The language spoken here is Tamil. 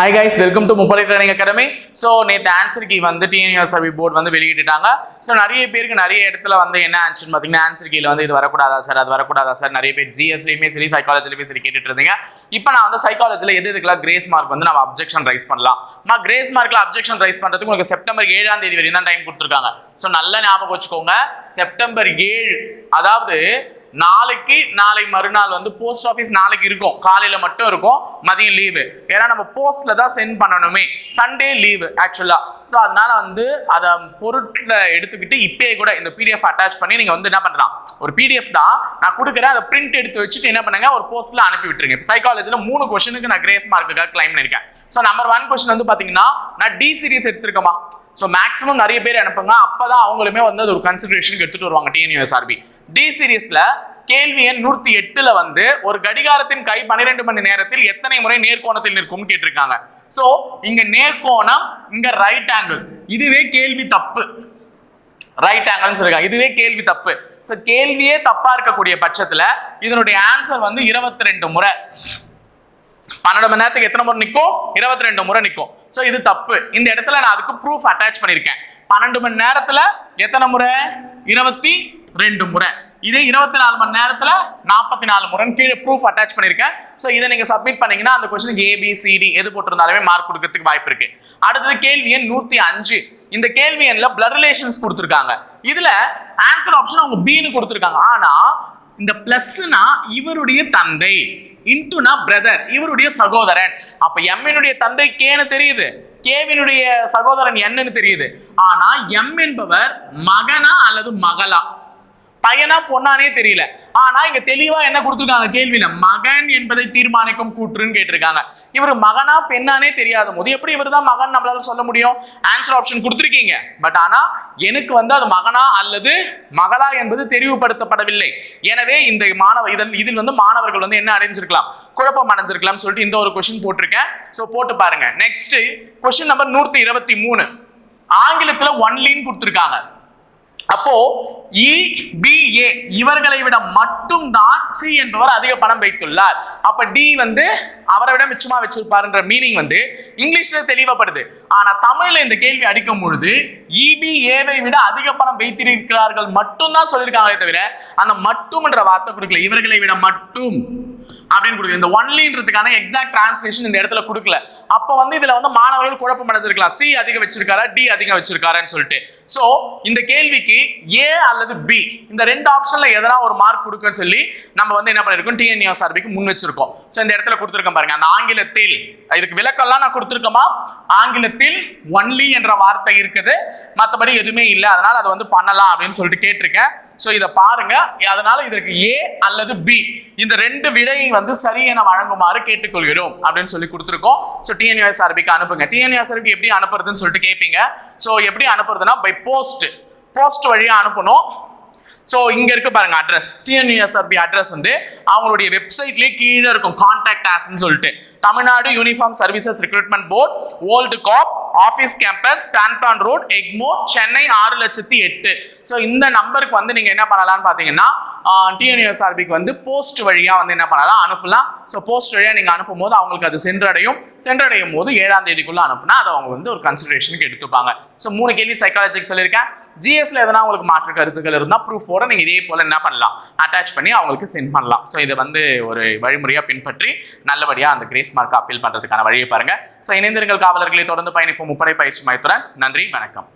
ஹாய் கைஸ், வெல்கம் டு முப்படை ட்ரைனிங் அகாடமி. ஸோ நேற்று ஆன்சர் கீ வந்து டிஎன்யூஎஸ்ஆர்பி போர்டு வந்து வெளியிட்டுட்டாங்க. ஸோ நிறைய பேருக்கு நிறைய இடத்துல வந்து என்ன ஆன்சர்னு பார்த்தீங்கன்னா, ஆன்சர் கீழ வந்து இது வரக்கூடாதா சார், அது வரக்கூடாதா சார், நிறைய பேர் ஜிஎஸ்லையுமே சரி சைக்காலஜிலையுமே சரி கேட்டுட்டு இருந்தீங்க. இப்போ நான் வந்து சைக்காலஜியில் எதுக்கெல்லாம் கிரேஸ் மார்க் வந்து நம்ம அப்ஜெக்ஷன் ரைஸ் பண்ணலாம். கிரேஸ் மார்க்கில் அப்ஜெக்ஷன் ரைஸ் பண்ணுறதுக்கு உங்களுக்கு செப்டம்பர் 7ஆம் தேதி வரையும் தான் டைம் கொடுத்துருக்காங்க. ஸோ நல்ல ஞாபகம் வச்சுக்கோங்க, செப்டம்பர் 7, அதாவது நாளை மறுநாள் வந்து போஸ்ட் ஆஃபீஸ் நாளைக்கு இருக்கும், காலையில மட்டும் இருக்கும், மதியம் லீவு. ஏன்னா நம்ம போஸ்ட்ல தான் சென்ட் பண்ணணுமே, சண்டே லீவு ஆக்சுவலா. ஸோ அதனால வந்து அதை பொருட்களை எடுத்துக்கிட்டு இப்பயே கூட இந்த பிடிஎஃப் அட்டாச் பண்ணி நீங்க வந்து என்ன பண்ணலாம், ஒரு பிடிஎஃப் தான் நான் கொடுக்குறேன், அதை பிரிண்ட் எடுத்து வச்சுட்டு என்ன பண்ணுங்க, ஒரு போஸ்ட்ல அனுப்பி விட்டுருங்க. சைக்காலஜில 3 கொஸ்டினுக்கு நான் கிரேஸ் மார்க்குக்காக கிளைம் பண்ணிருக்கேன். ஸோ நம்பர் 1 கொஸ்டின் வந்து பாத்தீங்கன்னா, நான் டி சீரிஸ் எடுத்திருக்கேமா. ஸோ மேக்ஸிமம் நிறைய பேர் அனுப்புங்க, அப்பதான் அவங்களுமே வந்து அது ஒரு கன்சிடரேஷன் எடுத்துட்டு வருவாங்க. டிஎன்யூஎஸ்ஆர்பி டி சீரிஸ்ல கேள்வி எண் 108 வந்து ஒரு கடிகாரத்தின் கை 12 மணி நேரத்தில் எத்தனை முறை நேர்கோணத்தில் நிற்கும் கேட்டிருக்காங்க. சோ இங்க நேர்கோணம், இங்க ரைட் ஆங்கிள், இதுவே கேள்வி தப்பு. ரைட் ஆங்கிள் சொல்லிருக்காங்க, இதுவே கேள்வி தப்பு. சோ கேள்வியே தப்பா இருக்கக்கூடிய பட்சத்துல இதனுடைய ஆன்சர் வந்து 22 முறை. 12 மணி நேரத்துக்கு எத்தனை முறை நிற்கும்? 22 முறை நிற்கும். சோ இது தப்பு. இந்த இடத்துல நான் அதுக்கு ப்ரூஃப் அட்டாச் பண்ணிருக்கேன். 12 மணி நேரத்துல எத்தனை முறை? 22 முறை. இதே 24 மணி நேரத்துல 44 முறை கீழே ப்ரூஃப் அட்டாச் பண்ணிருக்கேன். சோ இதை நீங்க சப்மிட் பண்ணீங்கன்னா அந்த क्वेश्चनக்கு ABCD எது போட்டிருந்தாலுமே மார்க் கொடுக்கிறதுக்கு வாய்ப்பு இருக்கு. அடுத்தது கேள்வி எண் 105. இந்த கேள்வி எண்ல பிளட் ரிலேஷன்ஸ் கொடுத்திருக்காங்க. இதுல ஆன்சர் ஆப்ஷன் அவங்க B ன்னு கொடுத்திருக்காங்க. ஆனா இந்த பிளஸ்னா இவருடைய தந்தை, இன்டுனா பிரதர் இவருடைய சகோதரன். அப்ப எம்னுடைய தந்தை கேன்னு தெரியுது, கேவினுடைய சகோதரன் என்னன்னு தெரியுது. ஆனா எம் என்பவர் மகனா அல்லது மகளா, பையனா பொண்ணானே தெரியல. ஆனா இங்க தெளிவா என்ன கொடுத்திருக்காங்க கேள்வியில, மகன் என்பதை தீர்மானிக்கும் கூற்றுன்னு கேட்டிருக்காங்க. இவர் மகனா பெண்ணானே தெரியாத போது எப்படி இவர் தான் மகன் நம்மளால சொல்ல முடியும்? ஆன்சர் ஆப்ஷன் கொடுத்திருக்கீங்க, பட் ஆனா எனக்கு வந்து அது மகனா அல்லது மகளா என்பது தெரிவுபடுத்தப்படவில்லை. எனவே இந்த இதில் வந்து மாணவர்கள் வந்து என்ன அடைஞ்சிருக்கலாம், குழப்பம் அடைஞ்சிருக்கலாம் சொல்லிட்டு இந்த ஒரு கொஸ்டின் போட்டிருக்கேன். சோ போட்டு பாருங்க. Next question number 123. ஆங்கிலத்துல ஒன்லின்னு கொடுத்திருக்காங்க. அப்போ EBA இவர்களை விட மட்டும் தான் C என்பவர் அதிக பணம் வைத்துள்ளார். அப்ப D வந்து அவரை விட மிச்சமா வச்சிருப்பாருன்ற மீனிங் வந்து இங்கிலீஷ்ல தெளிவப்படுது. ஆனா தமிழ்ல இந்த கேள்வி அடிக்கும் பொழுது EBAவை விட அதிக பணம் வைத்திருக்கிறார்கள் மட்டும் தான் சொல்லியிருக்காங்களே தவிர அந்த மட்டும்ன்ற வார்த்தை கொடுக்கல, இவர்களை விட மட்டும் அப்படின்னு கொடுக்கல. இந்த ஒன்லின்றதுக்கான எக்ஸாக்ட் டிரான்ஸ்லேஷன் இந்த இடத்துல கொடுக்கல. அப்ப வந்து இதுல வந்து மாணவர்கள் குழப்பம் அடைஞ்சிருக்கலாம், C அதிகம் வச்சிருக்காரா D அதிகம் வச்சிருக்காரான்னு சொல்லிட்டு. சோ இந்த கேள்விக்கு A அல்லது B இந்த 2 ஆப்ஷன்ல எதனா ஒரு மார்க் கொடுக்கன்னு சொல்லி நம்ம வந்து என்ன பண்ணிருக்கோம், டிஎன்யூஎஸ்ஆர்பிக்கு முன் வச்சிருக்கோம். சோ இந்த இடத்துல கொடுத்திருக்கோம் பாருங்க, அந்த ஆங்கிலத்தில் இதுக்கு விளக்கம்லாம் நான் கொடுத்திருக்கோமா, ஆங்கிலத்தில் ஒன்லி என்ற வார்த்தை இருக்குது, மற்றபடி எதுவுமே இல்லை, அதனால அதை வந்து பண்ணலாம் அப்படின்னு சொல்லிட்டு கேட்டிருக்கேன். சோ இதை பாருங்க. அதனால இதற்கு A அல்லது B இந்த 2 விடையை வந்து சரி என வழங்குமாறு கேட்டுக்கொள்கிறோம் அப்படின்னு சொல்லி கொடுத்திருக்கோம். சோ டிஎன்யூஎஸ்ஆர்பிக்கு அனுப்புங்க. டிஎன்யூஎஸ்ஆர்பிக்கு எப்படி அனுப்புறதுன்னு சொல்லிட்டு கேட்பீங்க. சோ எப்படி அனுப்புறதுன்னா பை போஸ்ட் வழியா அனுப்பணும். சோ இங்க இருக்கு பாருங்க அட்ரஸ், டிஎன்யூஎஸ்ஆர்பி அட்ரஸ் வந்து அவங்களுடைய வெப்சைட்லயே கீழே இருக்கும், கான்டாக்ட் ஆஸ்ன்னு சொல்லிட்டு. Tamil Nadu uniform services recruitment board, old cop office campus, டான்டான் ரோட், எக்மோர், சென்னை 6,08,000. சோ இந்த நம்பருக்கு வந்து நீங்க என்ன பண்ணலாம்னு பாத்தீங்கன்னா, டிஎன்யூஎஸ்ஆர்பிக்கு வந்து போஸ்ட் வழியா வந்து என்ன பண்ணலாம், அனுப்பலாம். சோ போஸ்ட் வழியா நீங்க அனுப்பும் போது அவங்களுக்கு அது சென்றடையும் போது 7ஆம் தேதிக்குள்ள அனுப்புனா அதை அவங்க வந்து ஒரு கன்சிடரேஷனுக்கு எடுத்துப்பாங்க. சோ 3 கேள்வி சைக்காலஜிக்கு சொல்லியிருக்கேன். ஜிஎஸ்ல எதனா உங்களுக்கு மாற்று கருத்துக்கள் இருந்தா ப்ரூஃபோட நீங்க இதே போல என்ன பண்ணலாம், அட்டாச் பண்ணி அவங்களுக்கு சென்ட் பண்ணலாம். ஸோ இதை வந்து ஒரு வழிமுறையா பின்பற்றி நல்லபடியா அந்த கிரேஸ் மார்க் அப்பீல் பண்றதுக்கான வழியை பாருங்க. ஸோ இணைந்திருங்கள் காவலர்களை, தொடர்ந்து பயணிப்போம் முப்படை பயிற்சி மையத்துடன். நன்றி, வணக்கம்.